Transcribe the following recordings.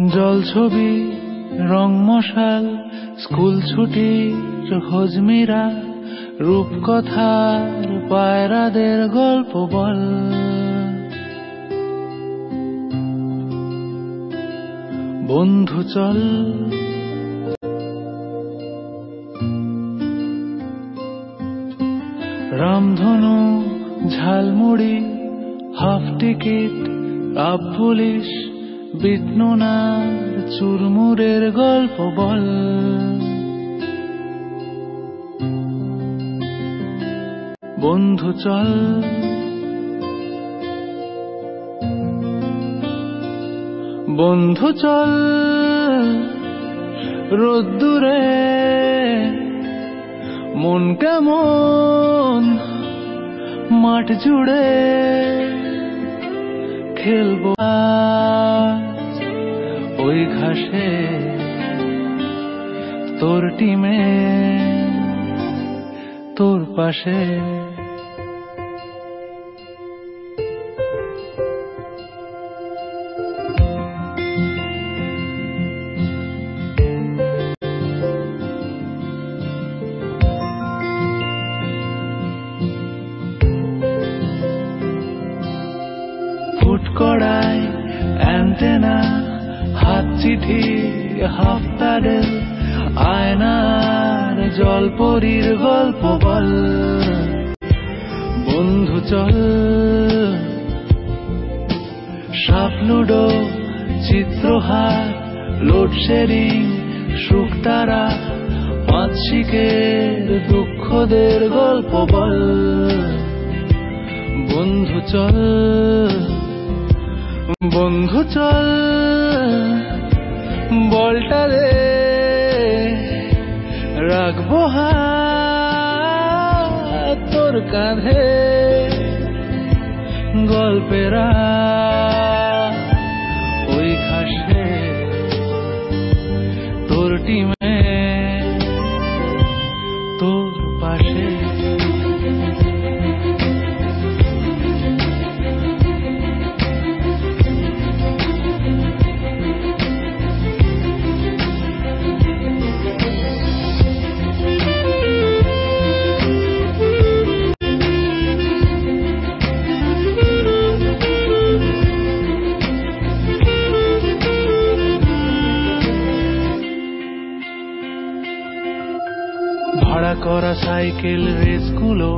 জল ছবি রং মশাল স্কুল ছুটির হজমিরা রূপকথার পায়রাদের গল্প বল বন্ধু চল রামধনু ঝালমুড়ি হাফ টিকিট আপ পুলিশ বিটনুনার চুরমুরের গল্প বল বন্ধু চল বন্ধু চল রোদ্দুরে মন কেমন মাঠ জুড়ে খেলবো ওই ঘাসে তোর টিমে তোর পাশে ফুটকড়াই অ্যান্টেনা হাত চিঠি হাফ প্যাডেল আয়নার জলপরীর গল্প বল বন্ধু চল সাপ লুডো চিত্রহার লোডশেডিং শুকতারা পাঁচশিকের দুঃখদের গল্প বল বন্ধু চল বন্ধু চল বলটা দে রাখবো হাত তোর কাঁধে গল্পেরা ওই ঘাসে তোর টিমে তোর পাশে ভাড়া করা সাইকেল রেসগুলো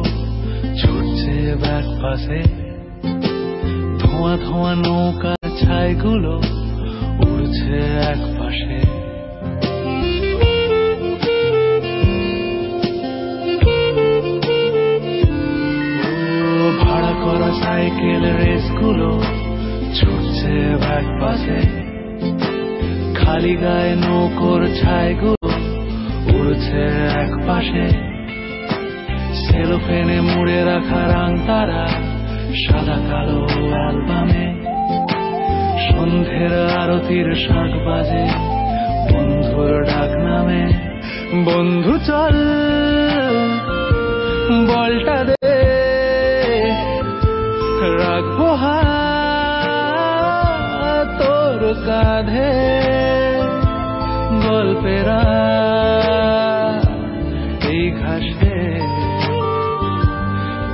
ছুটছে ব্যাক পাশে ধোঁয়া ধোঁয়া নৌকার ছাইগুলো উড়ছে এক পাশে ভাড়া করা সাইকেল রেসগুলো ছুটছে ব্যাক পাশে খালি গায়ে নৌকোর ছাইগুলো উড়ছে এক পাশে সেলোফেনে মুড়ে রাখা রাং তারা সাদা কালো অ্যালবামে সন্ধ্যের আরতির শাঁখ বাজে বন্ধুর ডাক নামে বন্ধু চল বলটা দে রাখবো হাত তোর কাঁধে গল্পেরা এই ঘাসে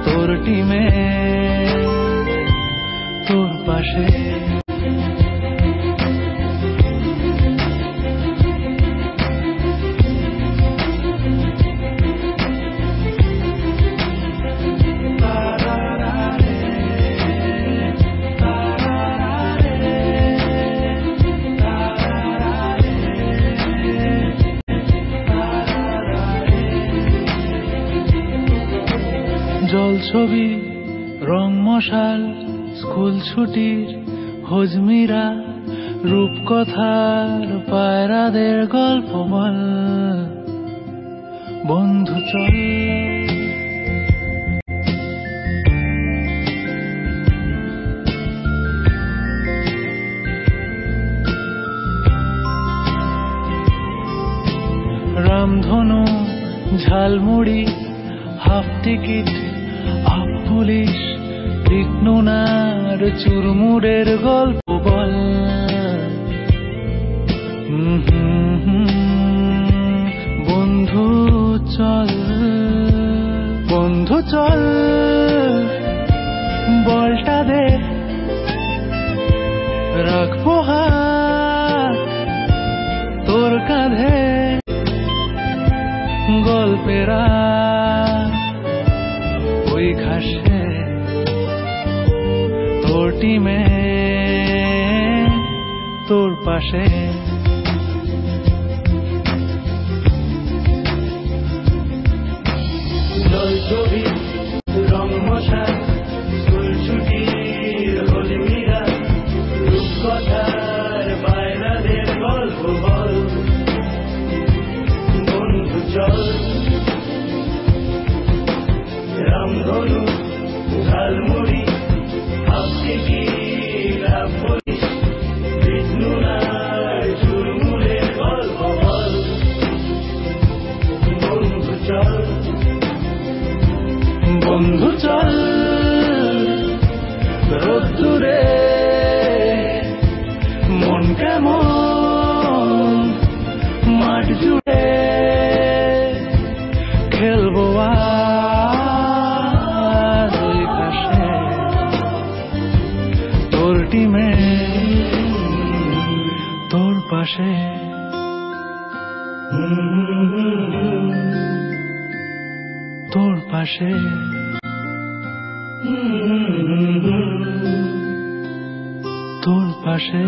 তোর টিমে তোর পাশে জল ছবি রং মশাল স্কুল ছুটির হজমিরা রূপকথার পায়রাদের গল্প বল বন্ধু চল রামধনু ঝালমুড়ি হাফ টিকিট আপ পুলিশ বিটনুনার চুরমুরের গল্প বল বন্ধু চল, বন্ধু চল, বলটা দে, রাখবো হাত তোর কাঁধে, গল্পেরা ওই ঘাসে তোর টিমে তোর পাশে। ছবি রং মশাই, স্কুল ছুটির হোলি মিরা, রূপকথার বায়রাদের গল্প বল, বন্ধু চল। রামধনু ঝালমুড়ি আপনি কি লাভ বলিস, বিষ্ণুনার চুরমুরের গল্প বল, বন্ধু চল। বন্ধু চল, রোদ্দুরে মন কেমন মাঠ জুড়ে, খেলবো আর ওই পাশে তোর টিমে তোর পাশে। তোর পাশে, তোর পাশে।